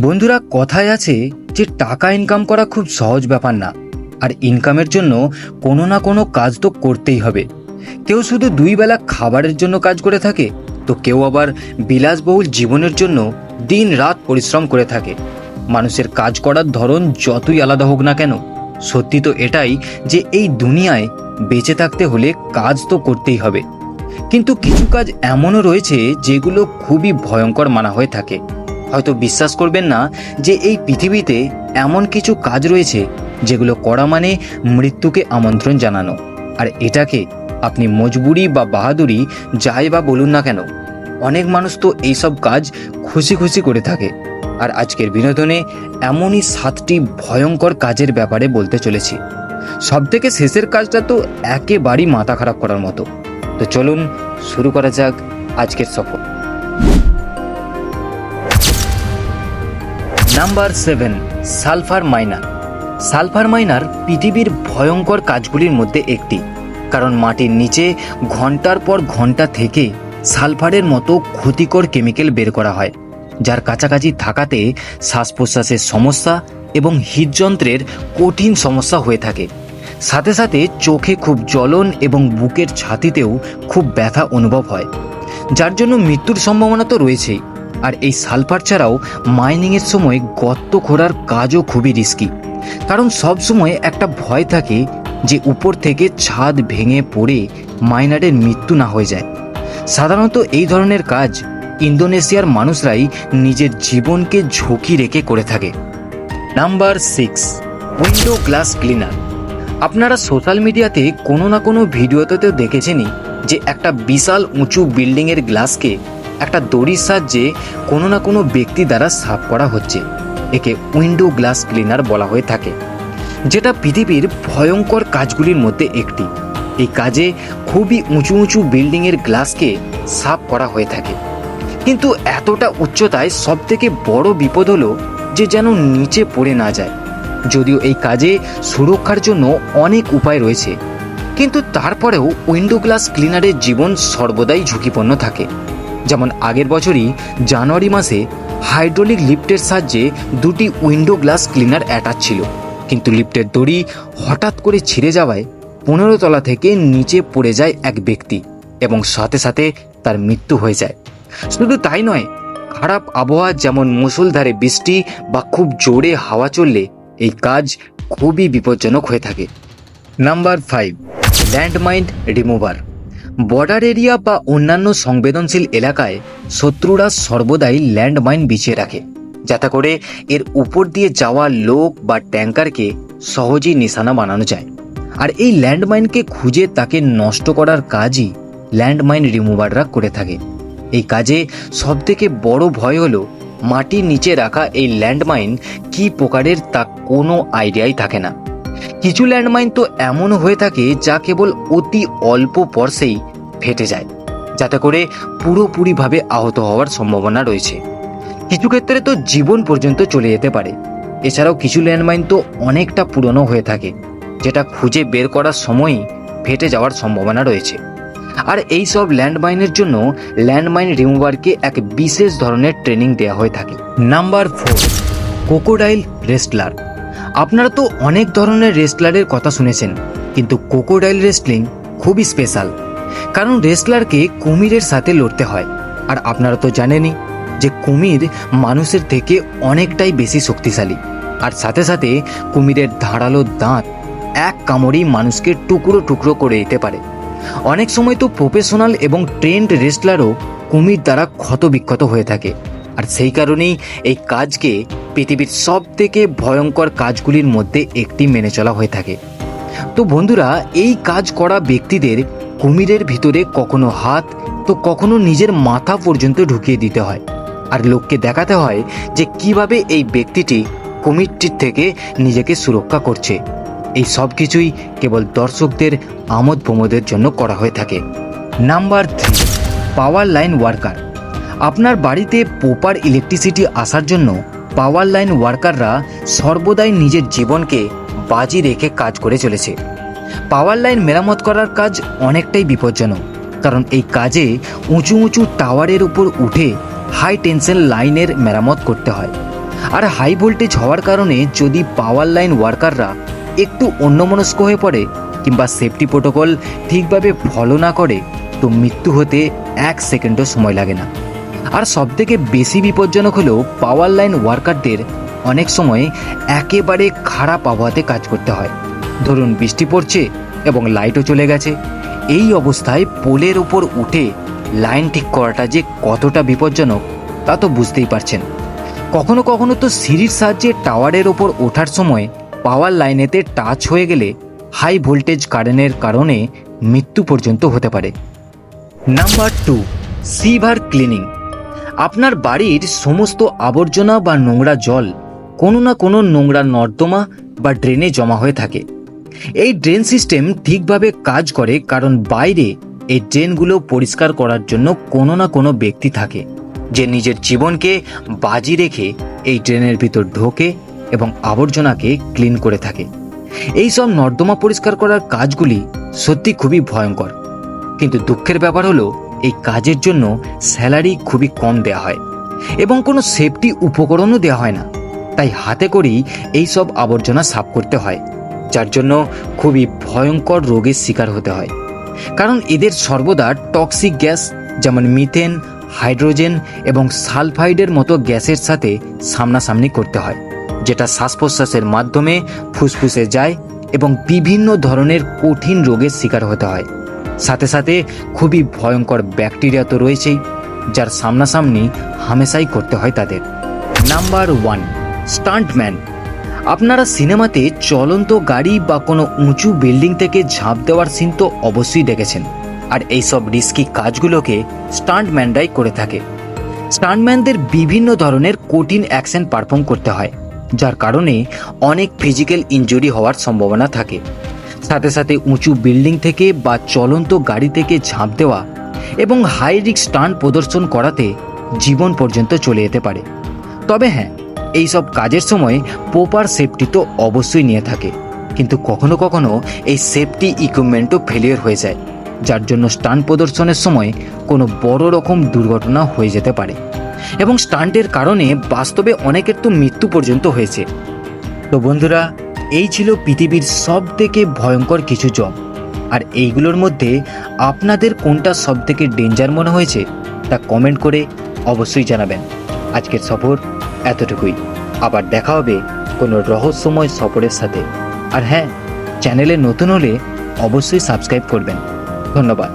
বন্ধুরা, কথায় আছে যে টাকা ইনকাম করা খুব সহজ ব্যাপার না, আর ইনকামের জন্য কোনো না কোনো কাজ তো করতেই হবে। কেউ শুধু দুই বেলা খাবারের জন্য কাজ করে থাকে, তো কেউ আবার বিলাসবহুল জীবনের জন্য দিন রাত পরিশ্রম করে থাকে। মানুষের কাজ করার ধরন যতই আলাদা হোক না কেন, সত্যি তো এটাই যে এই দুনিয়ায় বেঁচে থাকতে হলে কাজ তো করতেই হবে। কিন্তু কিছু কাজ এমনও রয়েছে যেগুলো খুবই ভয়ঙ্কর মানা হয়ে থাকে। হয়তো বিশ্বাস করবেন না যে এই পৃথিবীতে এমন কিছু কাজ রয়েছে যেগুলো করা মানে মৃত্যুকে আমন্ত্রণ জানানো। আর এটাকে আপনি মজবুরি বা বাহাদুরি যাই বা বলুন না কেন, অনেক মানুষ তো এইসব কাজ খুশি খুশি করে থাকে। আর আজকের বিনোদনে এমনই 7টি ভয়ঙ্কর কাজের ব্যাপারে বলতে চলেছি। সবথেকে শেষের কাজটা তো একেবারেই মাথা খারাপ করার মতো। তো চলুন শুরু করা যাক আজকের সফর। Number 7, sulphur minor. Sulphur minor পৃথিবীর ভয়ঙ্কর কাজগুলির মধ্যে একটি, কারণ মাটির নিচে ঘন্টার পর ঘন্টা থেকে সালফারের মতো ক্ষতিকর কেমিক্যাল বের করা হয়, যার কাছাকাছি থাকাতে শ্বাস প্রশ্বাসের সমস্যা এবং হৃদযন্ত্রের কঠিন সমস্যা হয়ে থাকে। সাথে সাথে চোখে খুব জ্বলন এবং বুকের ছাতিতেও খুব ব্যথা অনুভব হয়, যার জন্য মৃত্যুর সম্ভাবনা তো রয়েছেই। আর এই সালফার ছাড়াও মাইনিংয়ের সময় গর্ত খোঁড়ার কাজও খুবই রিস্কি, কারণ সব সময় একটা ভয় থাকে যে উপর থেকে ছাদ ভেঙে পড়ে মাইনারের মৃত্যু না হয়ে যায়। সাধারণত এই ধরনের কাজ ইন্দোনেশিয়ার মানুষরাই নিজের জীবনকে ঝুঁকি রেখে করে থাকে। Number 6, window glass cleaner. আপনারা সোশ্যাল মিডিয়াতে কোনো না কোনো ভিডিওতে তো দেখেছেনই যে একটা বিশাল উঁচু বিল্ডিংয়ের গ্লাসকে একটা দড়ির সাহায্যে কোনো না কোনো ব্যক্তি দ্বারা সাফ করা হচ্ছে। একে উইন্ডো গ্লাস ক্লিনার বলা হয়ে থাকে, যেটা পৃথিবীর ভয়ঙ্কর কাজগুলির মধ্যে একটি। এই কাজে খুবই উঁচু উঁচু বিল্ডিংয়ের গ্লাসকে সাফ করা হয়ে থাকে, কিন্তু এতটা উচ্চতায় সবথেকে বড় বিপদ হলো যে যেন নিচে পড়ে না যায়। যদিও এই কাজে সুরক্ষার জন্য অনেক উপায় রয়েছে, কিন্তু তারপরেও উইন্ডো গ্লাস ক্লিনারের জীবন সর্বদাই ঝুঁকিপূর্ণ থাকে। যেমন আগের বছরই জানুয়ারি মাসে হাইড্রোলিক লিফটের সাহায্যে 2টি উইন্ডো গ্লাস ক্লিনার অ্যাটাচ ছিল, কিন্তু লিফটের দড়ি হঠাৎ করে ছিঁড়ে যাওয়ায় 15 তলা থেকে নিচে পড়ে যায় এক ব্যক্তি এবং সাথে সাথে তার মৃত্যু হয়ে যায়। শুধু তাই নয়, খারাপ আবহাওয়া যেমন মুষলধারে বৃষ্টি বা খুব জোরে হাওয়া চললে এই কাজ খুবই বিপজ্জনক হয়ে থাকে। Number 5, landmine remover. Border area বা অন্যান্য সংবেদনশীল এলাকায় শত্রুরা সর্বদাই ল্যান্ডমাইন বিছিয়ে রাখে, যাতে করে এর উপর দিয়ে যাওয়া লোক বা ট্যাঙ্কারকে সহজেই নিশানা বানানো যায়। আর এই ল্যান্ডমাইনকে খুঁজে তাকে নষ্ট করার কাজই ল্যান্ডমাইন রিমুভাররা করে থাকে। এই কাজে সবথেকে বড় ভয় হলো মাটির নিচে রাখা এই ল্যান্ডমাইন কী প্রকারের তা কোনো আইডিয়াই থাকে না। কিছু ল্যান্ডমাইন তো এমনও হয়ে থাকে যা কেবল অতি অল্প স্পর্শেই ফেটে যায়, যাতে করে পুরোপুরিভাবে আহত হওয়ার সম্ভাবনা রয়েছে। কিছু ক্ষেত্রে তো জীবন পর্যন্ত চলে যেতে পারে। এছাড়াও কিছু ল্যান্ডমাইন তো অনেকটা পুরনো হয়ে থাকে, যেটা খুঁজে বের করার সময়ই ফেটে যাওয়ার সম্ভাবনা রয়েছে। আর এই সব ল্যান্ডমাইনের জন্য ল্যান্ডমাইন রিমুভারকে এক বিশেষ ধরনের ট্রেনিং দেওয়া হয়ে থাকে। Number 4, crocodile wrestler. আপনারা তো অনেক ধরনের রেসলারের কথা শুনেছেন, কিন্তু ক্রোকোডাইল রেসলিং খুবই স্পেশাল, কারণ রেসলারকে কুমিরের সাথে লড়তে হয়। আর আপনারা তো জানেনই যে কুমির মানুষের থেকে অনেকটাই বেশি শক্তিশালী, আর সাথে সাথে কুমিরের ধারালো দাঁত এক কামড়েই মানুষকে টুকরো টুকরো করে দিতে পারে। অনেক সময় তো প্রফেশনাল এবং ট্রেন্ড রেসলারও কুমির দ্বারা ক্ষতবিক্ষত হয়ে থাকে। আর সেই কারণেই এই কাজকে পৃথিবীর সব থেকে ভয়ঙ্কর কাজগুলির মধ্যে একটি মেনে চলা হয়ে থাকে। তো বন্ধুরা, এই কাজ করা ব্যক্তিদের কুমিরের ভিতরে কখনো হাত তো কখনো নিজের মাথা পর্যন্ত ঢুকিয়ে দিতে হয়, আর লোককে দেখাতে হয় যে কিভাবে এই ব্যক্তিটি কুমিরটির থেকে নিজেকে সুরক্ষা করছে। এই সব কিছুই কেবল দর্শকদের আমোদ প্রমোদের জন্য করা হয়ে থাকে। নাম্বার 3, পাওয়ার লাইন ওয়ার্কার। আপনার বাড়িতে প্রপার ইলেকট্রিসিটি আসার জন্য পাওয়ার লাইন ওয়ার্কাররা সর্বদাই নিজের জীবনকে বাজি রেখে কাজ করে চলেছে। পাওয়ার লাইন মেরামত করার কাজ অনেকটাই বিপজ্জনক, কারণ এই কাজে উঁচু উঁচু টাওয়ারের উপর উঠে হাই টেনশন লাইনের মেরামত করতে হয়। আর হাই ভোল্টেজ হওয়ার কারণে যদি পাওয়ার লাইন ওয়ার্কাররা একটু অন্যমনস্ক হয়ে পড়ে কিংবা সেফটি প্রোটোকল ঠিকভাবে ফলো না করে তো মৃত্যু হতে 1 সেকেন্ডও সময় লাগে না। আর সবথেকে বেশি বিপজ্জনক হলো পাওয়ার লাইন ওয়ার্কারদের অনেক সময় একেবারে খারাপ আবহাওয়াতে কাজ করতে হয়। ধরুন বৃষ্টি পড়ছে এবং লাইটও চলে গেছে, এই অবস্থায় পোলের ওপর উঠে লাইন ঠিক করাটা যে কতটা বিপজ্জনক তা তো বুঝতেই পারছেন। কখনো কখনো তো সিঁড়ির সাহায্যে টাওয়ারের ওপর ওঠার সময় পাওয়ার লাইনেতে টাচ হয়ে গেলে হাই ভোল্টেজ কারেন্টের কারণে মৃত্যু পর্যন্ত হতে পারে। Number 2, sewer cleaning. আপনার বাড়ির সমস্ত আবর্জনা বা নোংরা জল কোনো না কোনো নোংরা নর্দমা বা ড্রেনে জমা হয়ে থাকে। এই ড্রেন সিস্টেম ঠিকভাবে কাজ করে কারণ বাইরে এই ড্রেনগুলো পরিষ্কার করার জন্য কোনো না কোনো ব্যক্তি থাকে যে নিজের জীবনকে বাজি রেখে এই ড্রেনের ভিতর ঢোকে এবং আবর্জনাকে ক্লিন করে থাকে। এই সব নর্দমা পরিষ্কার করার কাজগুলি সত্যি খুবই ভয়ঙ্কর, কিন্তু দুঃখের ব্যাপার হলো এই কাজের জন্য স্যালারি খুবই কম দেওয়া হয় এবং কোনো সেফটি উপকরণও দেওয়া হয় না। তাই হাতে করেই এই সব আবর্জনা সাফ করতে হয়, যার জন্য খুবই ভয়ঙ্কর রোগের শিকার হতে হয়। কারণ এদের সর্বদা টক্সিক গ্যাস যেমন মিথেন, হাইড্রোজেন এবং সালফাইডের মতো গ্যাসের সাথে সামনাসামনি করতে হয়, যেটা শ্বাস প্রশ্বাসের মাধ্যমে ফুসফুসে যায় এবং বিভিন্ন ধরনের কঠিন রোগের শিকার হতে হয়। সাথে সাথে খুবই ভয়ঙ্কর ব্যাকটেরিয়া তো রয়েছেই, যার সামনাসামনি হামেশাই করতে হয় তাদের। Number 1, stuntman. আপনারা সিনেমাতে চলন্ত গাড়ি বা কোনো উঁচু বিল্ডিং থেকে ঝাঁপ দেওয়ার সিন তো অবশ্যই দেখেছেন, আর এইসব রিস্কি কাজগুলোকে স্টান্টম্যানরাই করে থাকে। স্টান্টম্যানদের বিভিন্ন ধরনের কঠিন অ্যাকশন পারফর্ম করতে হয়, যার কারণে অনেক ফিজিক্যাল ইনজুরি হওয়ার সম্ভাবনা থাকে। সাথে সাথে উঁচু বিল্ডিং থেকে বা চলন্ত গাড়ি থেকে ঝাঁপ দেওয়া এবং হাই রিস্ক স্টান্ট প্রদর্শন করাতে জীবন পর্যন্ত চলে যেতে পারে। তবে হ্যাঁ, এই সব কাজের সময় প্রপার সেফটি তো অবশ্যই নিয়ে থাকে, কিন্তু কখনো কখনো এই সেফটি ইকুইপমেন্টও ফেলিয়ার হয়ে যায়, যার জন্য স্টান্ট প্রদর্শনের সময় কোনো বড় রকম দুর্ঘটনা হয়ে যেতে পারে এবং স্টান্টের কারণে বাস্তবে অনেকের তো মৃত্যু পর্যন্ত হয়েছে। তো বন্ধুরা, এই ছিল পৃথিবীর সবথেকে ভয়ঙ্কর কিছু জব, আর এইগুলোর মধ্যে আপনাদের কোনটা সবথেকে ডেঞ্জার মনে হয়েছে তা কমেন্ট করে অবশ্যই জানাবেন। আজকের সফর এতটুকুই, আবার দেখা হবে কোনো রহস্যময় সফরের সাথে। আর হ্যাঁ, চ্যানেলে নতুন হলে অবশ্যই সাবস্ক্রাইব করবেন। ধন্যবাদ।